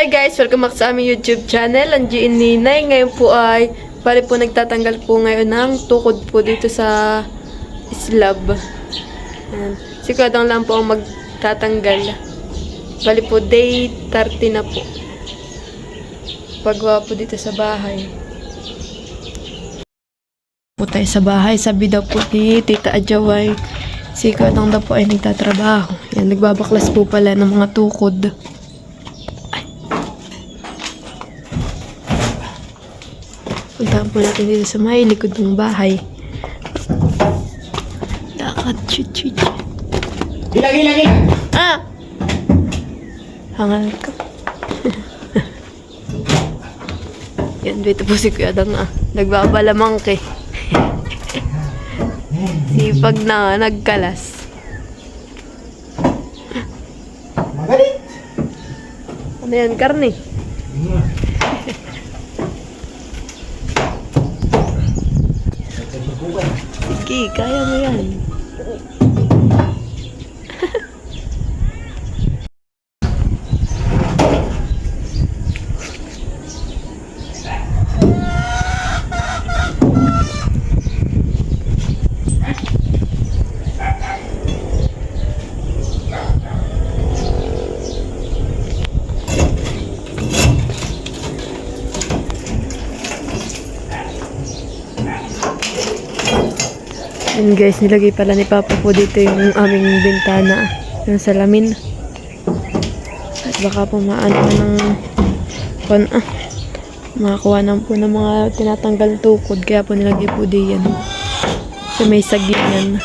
Hi guys! Welcome back sa aming YouTube channel, ang G Ninay. Ngayon po ay, bali po nagtatanggal po ngayon ng tukod po dito sa slab. Ayan. Si Kwadang lang po ang magtatanggal. Bali po day 30 na po. Paggawa po dito sa bahay. Po tayo sa bahay, sabi daw po ni Tita Ajaway. Si Kwadang daw po ay nagtatrabaho. Yan, nagbabaklas po pala ng mga tukod. Puntahan po natin dito sa may likod ng bahay. Lakad, chut. Gila. Ah! Hangal ka. Yan, dito po si Kuya Dang nagbabalamangke. Sipag na nagkalas. Magalit. Ano yan, karne? Sige, kaya mo yan. And guys, nilagay pala ni Papa po dito yung aming bintana, yung salamin. At baka po maano ng makakuha na po ng mga tinatanggal tukod, kaya po nilagay po diyan sa may sagingan.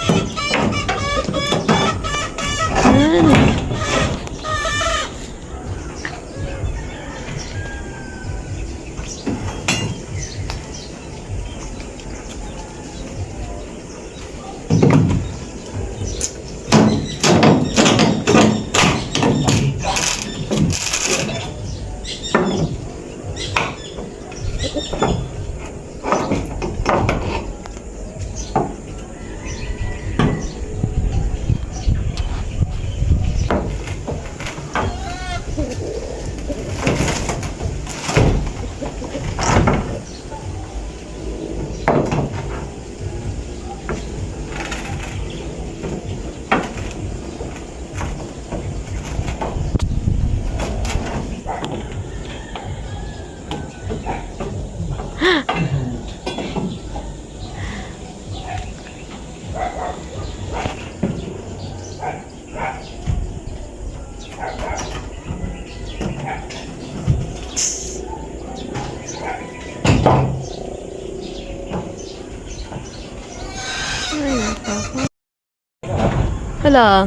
Hala.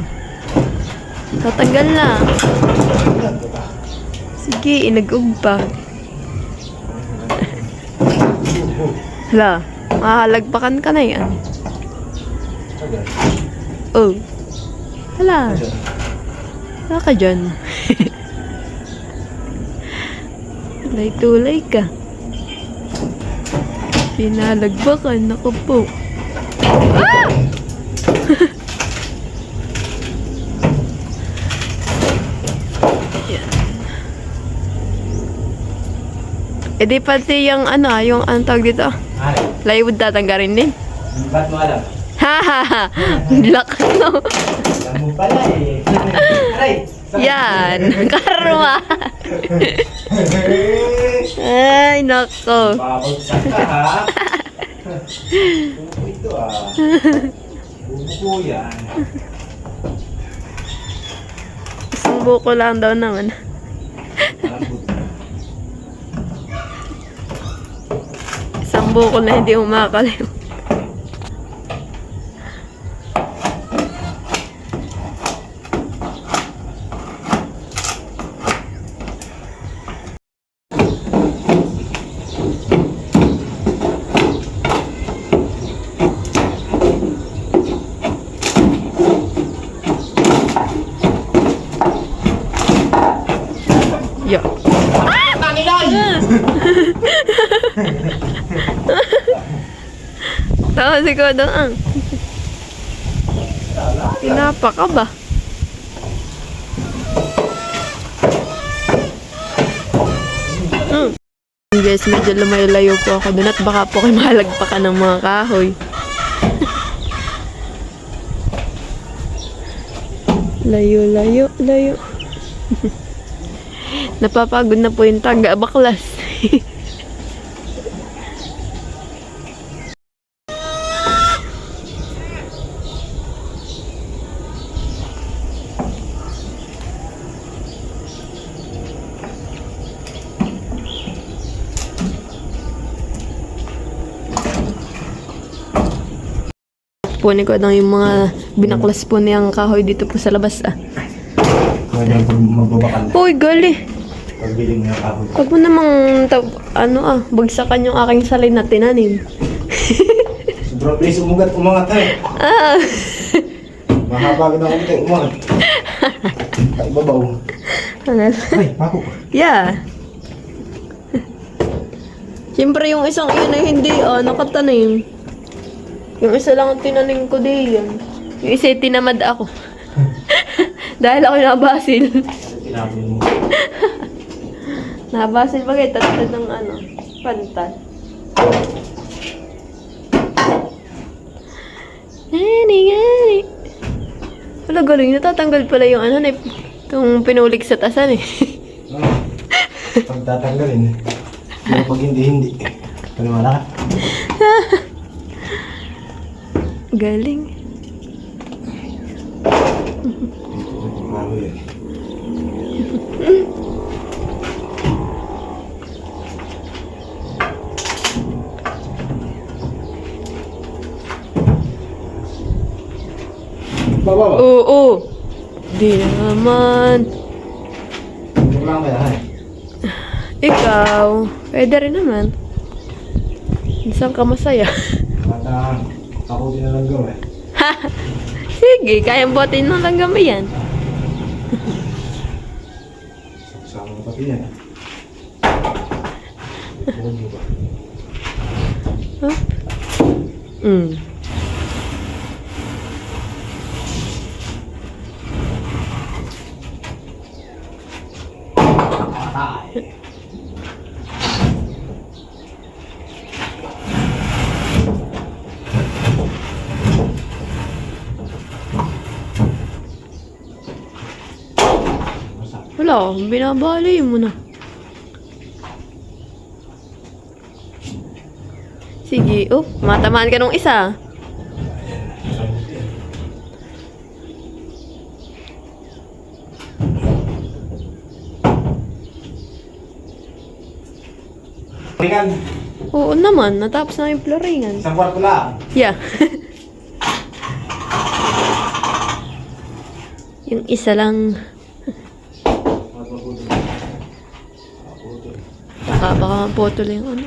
Tatanggal na. Sige, inagug pa. Hala. Mahalagpakan ka na yan. Oh. Hala. Hala ka dyan. Tulay-tulay ka. Pinalagpakan. Naku po. Ah! E di pati yung yung tawag dito. Plywood tatanggalin din. Ba't mo alam? Hahaha. Lakas no. Alam mo pala eh. Aray! Yan. Karma. Ay, nako. Babagsak ka ha. Buko ito Buko yan. Isang buko lang daw naman. Isang buko na hindi umakaliw. Yo. Tawa si Kodong Pinapa ka ba? guys, medyo lumayo po ako doon at baka po kayo mahalagpakan ng mga kahoy. Layo. Napapagod na po yung taga baklas. Punin ko lang yung mga binaklas po niyang kahoy dito po sa labas Pwede magbabakal. Uy, gali. Pagbiling mo yung kahoy. Huwag mo namang, bagsakan yung aking salay na tinanim. Sobrang bilis umangat eh. Mahaba na ako tayo umangat. Ibabaw. Ay, ako. Yeah. Siyempre yung isang iyon ay hindi, nakatanim. Yung isa lang ang tinanim ko din yun. Yung isa ay tinamad ako. Dahil ako nabasil. Tinapon mo. Nabasil ba kayo? Tatad ng pantal. Ngani. Wala, galing. Natatanggal pala yung itong pinulik sa tasan eh. Pagtatanggalin. Pero pag hindi. Paniwala ka. Galing. Kahoy eh. Baba. Oo. Di naman. Ito lang kaya eh. Ikaw, pwede rin naman. Isang ka masaya. Mata, ako din na lang gawin. Sige, kayang botin ng langgam yan. Sama mo pati yan. Huwag mo ba? Huh? Mm. Wala, binabali mo na. Sige, matamaan ka nung isa. Ringan, Oo naman, natapos na yung floringan. isang kwarto lang. Yeah. Yung isa lang. Baka maputol yung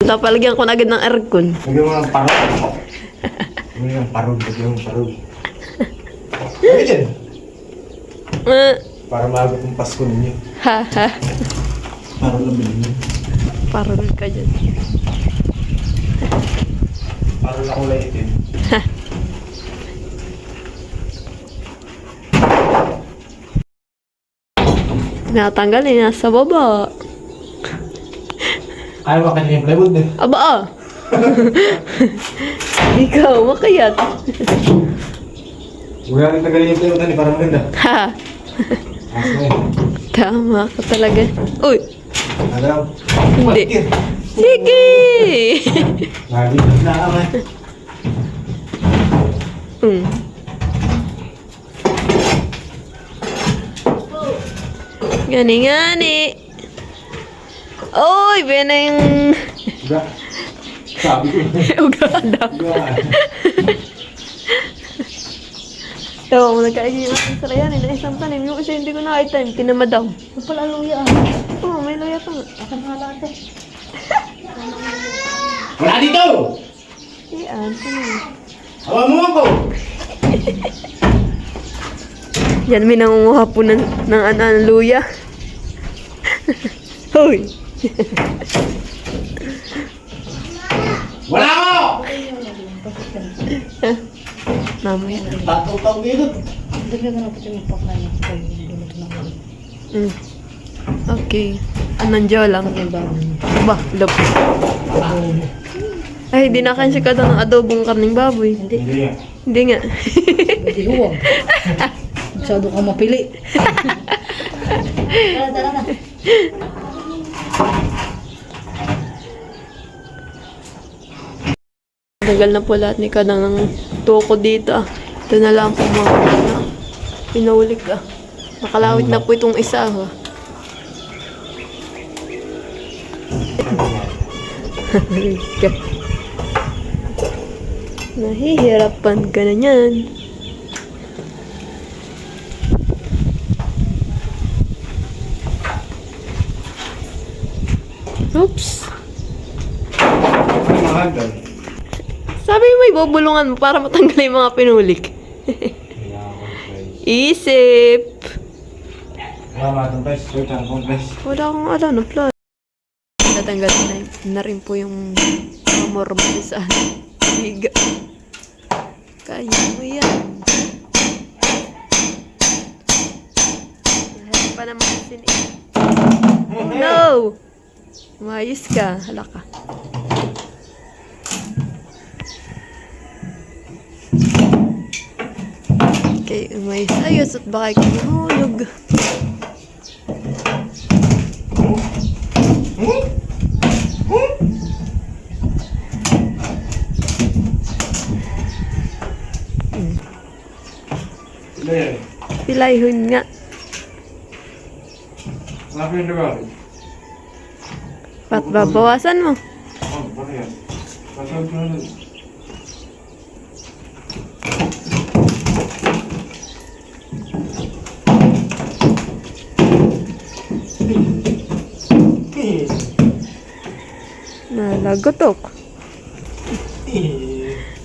Tapalagyan ko na agad ng aircon. Lagyan mo ng parod. Lagyan ng parod. Lagyan dyan. Para maagot yung Pasko ninyo. Haha. Parod lang bilhin nyo. Parol ka dyan. Parod ako lang itin. Natanggal nasa baba. Ayaw mo kanina yung plywood eh. Aba Ikaw, makayat. Huwag natin tagalin yung plywood para maganda. Ha. Ayos na yun. Tama ka talaga. Uy, Nagalaw. Hindi. Sige! Lagi na naman. Gani. Oy, bena yung... Uga. Sabi ko. Ugada. Uga. Tawa mo, nagkaigin yung aking sarayan. Isang tanim. Yung isa hindi ko nakita. Tinamad ako. Yung pala luya. Oo, may luya pa nga. Akan halate. Wala dito! Iyan, tanim. Hawa mo ako! Yan, may nangunguha po ng luya. Hoy! Wala ko! Mamaya. Tatong taong dito. Mm. Okay. Anong lang? Ba, lop. Ay, di na kasi ka ng adobong karning baboy. Hindi nga. Hindi nga. Hindi huwag. Masyado kang mapili. Tara na. Tagal na po lahat ni Kadang ng tuko dito. Ito na lang po mga pinaulik ah. Nakalawit na po itong isa. Ah. Nahihirapan ka na yan. Oops. Ano mga hagdan? Sabi mo may bubulungan mo para matanggal yung mga pinulik. Isip. Wala mga guys. Wait lang kong guys. Wala akong alam na plan. Tatanggalin na rin po yung mamormal sa higa. Kaya mo yan. Lahat pa naman sin Oh no! Umayos ka. Hala ka. Okay, umayos ayos at baka kinahulog. Ano yan? Pilayhon nga. Wala ko yung lugar. Ba't babawasan mo? Oh, ano yan? Pasal ko na. Nalagotok.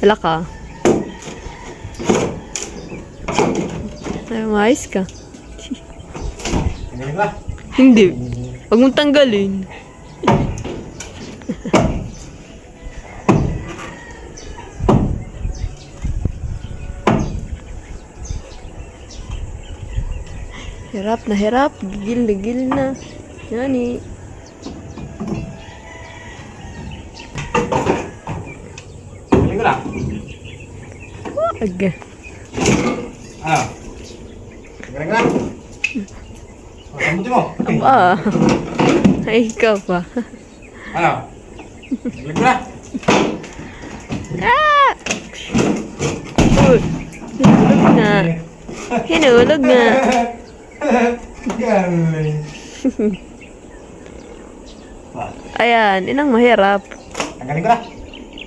Hala ka. Ay, umayos ka. Tingnan ba? Hindi. Huwag mong tanggalin. Hirap na hirap. Gigil na. Yani. Tingnan ko na. Wag. Ano? Tingnan ko na. Masamuti mo. Aba. Ay, ikaw pa. Ano? Tingnan ko na. Ah! Uy. Hinulog nga. Hinulog nga. Galing. Ayan, inang mahirap. Tanggalin ko na.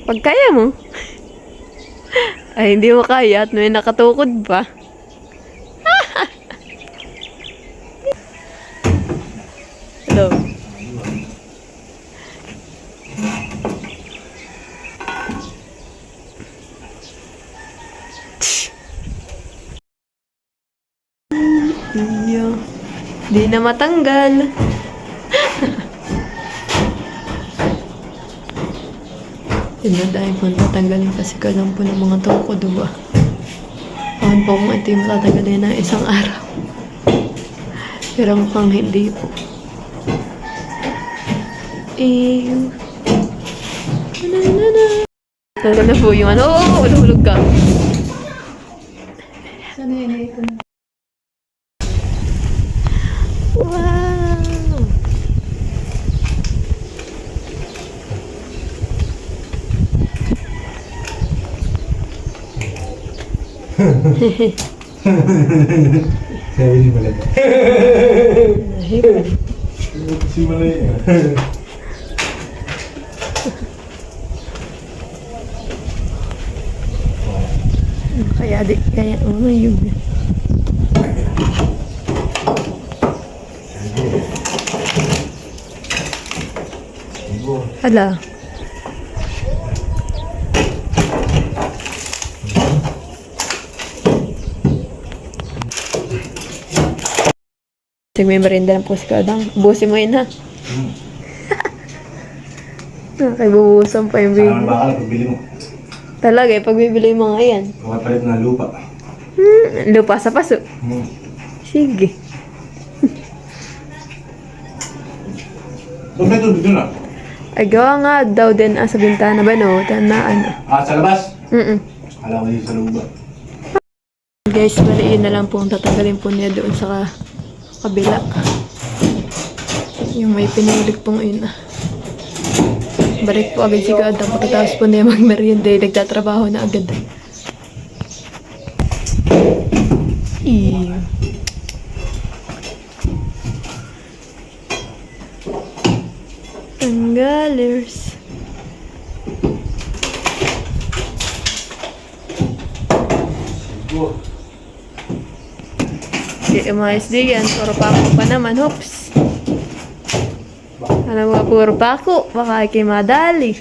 Pag kaya mo. Ay, hindi mo kaya at may nakatukod pa. Hello. Iyo. Di na matanggal. Yun na dahil po tatanggalin kasi ka lang po ng mga tukod, diba? Paano po kung ito yung tatanggalin ng isang araw? Pero mukhang hindi po. Ew. Tanggal na po yung ano. Oo, hulog ka. Sana yun ito na. Wow! Sabi si Malay. Nahipon. Si Malay. Kaya, yun. Hala. Sige, may merinda na po si Kadang. Busin mo yun, ha? Bubuhusan pa yung Saan baby. naman bakal, pagbili mo. Talaga eh, pag bibili mo nga yan. Makapalit na lupa. Lupa sa paso. Sige. Doon tubig doon ah. Ay, gawa nga daw din sa bintana ba no? Tanaan. Sa labas? Mm-mm. Alam ko dito sa lupa. Guys, bali yun na lang po ang tatanggalin po niya doon sa kabila. Yung may pinulik pong yun. Balik po agad si Kadang pagkatapos po niya mag-merienda. Nagtatrabaho na agad. Tanggalers. Di umayos di yan. Puro pako pa naman. Hoops. Ano mga puro pako? Baka ikay madali.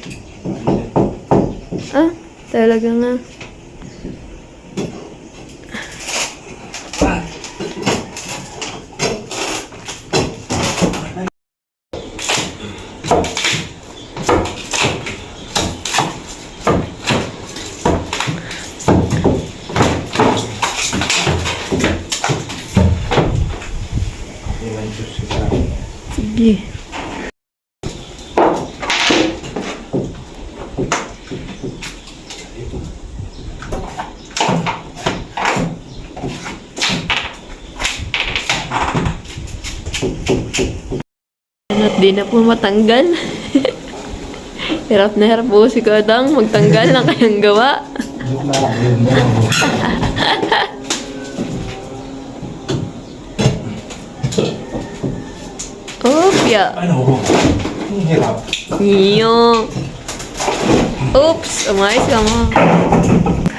Ah, talaga nga. Sige. At di na po matanggal. Hirap na hirap po si Kadang magtanggal ng kayang gawa. Opya. Ano? Ang hirap. Iyo. Oops, umayos ka mo.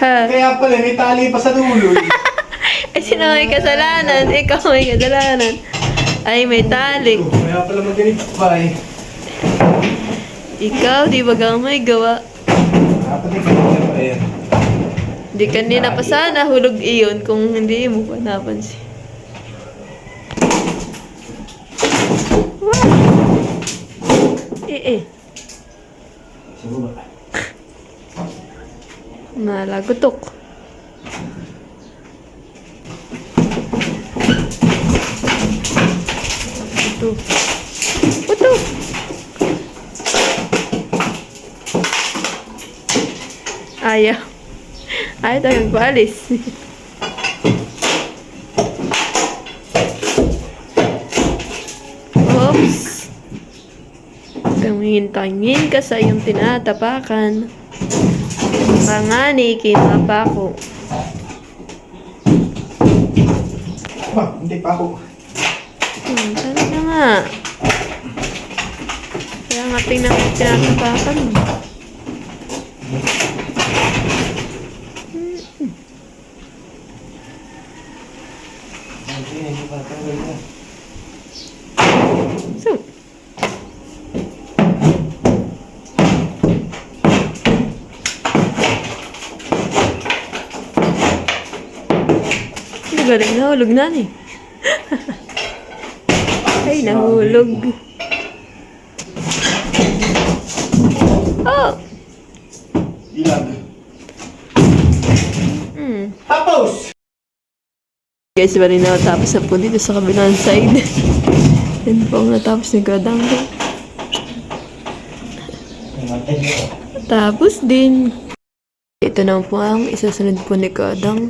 Ha. Kaya pala, may tali pa sa dulo eh. Ay, sino may kasalanan? Ikaw may kasalanan. Ay, may tali. Kaya pala magalit pa eh. Ikaw, di ba ka may gawa? Dapat yung kanina pa yan. Di kanina pa sana hulog iyon kung hindi mo pa napansin. Wow! Siguro ba? Nalagutok. Ito. Ito. Ayaw. Ayaw tagang paalis. Oops. Tumingin-tingin ka sa iyong tinatapakan. Pangani, kinapa ko. Hindi pa ako. Talaga nga. Kaya nga tingnan ko yung tinatapakan mo. So, galing nahulog na ni. Ay, nahulog. Oh! Ilag. Tapos! Guys, bali na tapos na po dito sa kabilang side. Yan po ang natapos ni Kadang. Tapos din. Ito na po ang isasunod po ni Kadang.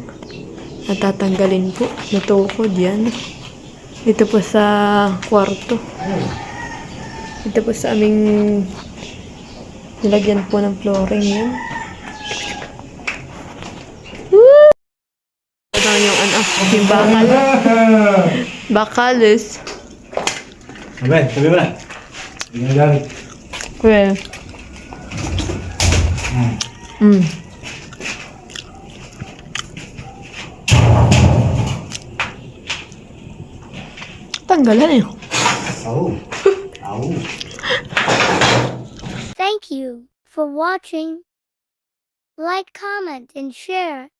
Natatanggalin po. Natukod yan. Ito po sa kwarto. Ito po sa aming nilagyan po ng flooring yan. Woo! Ito yung yung bakal. Bakalis. Ben, sabi mo na. Hindi na gamit. Well. Tanggalan eh. Thank you for watching. Like, comment, and share.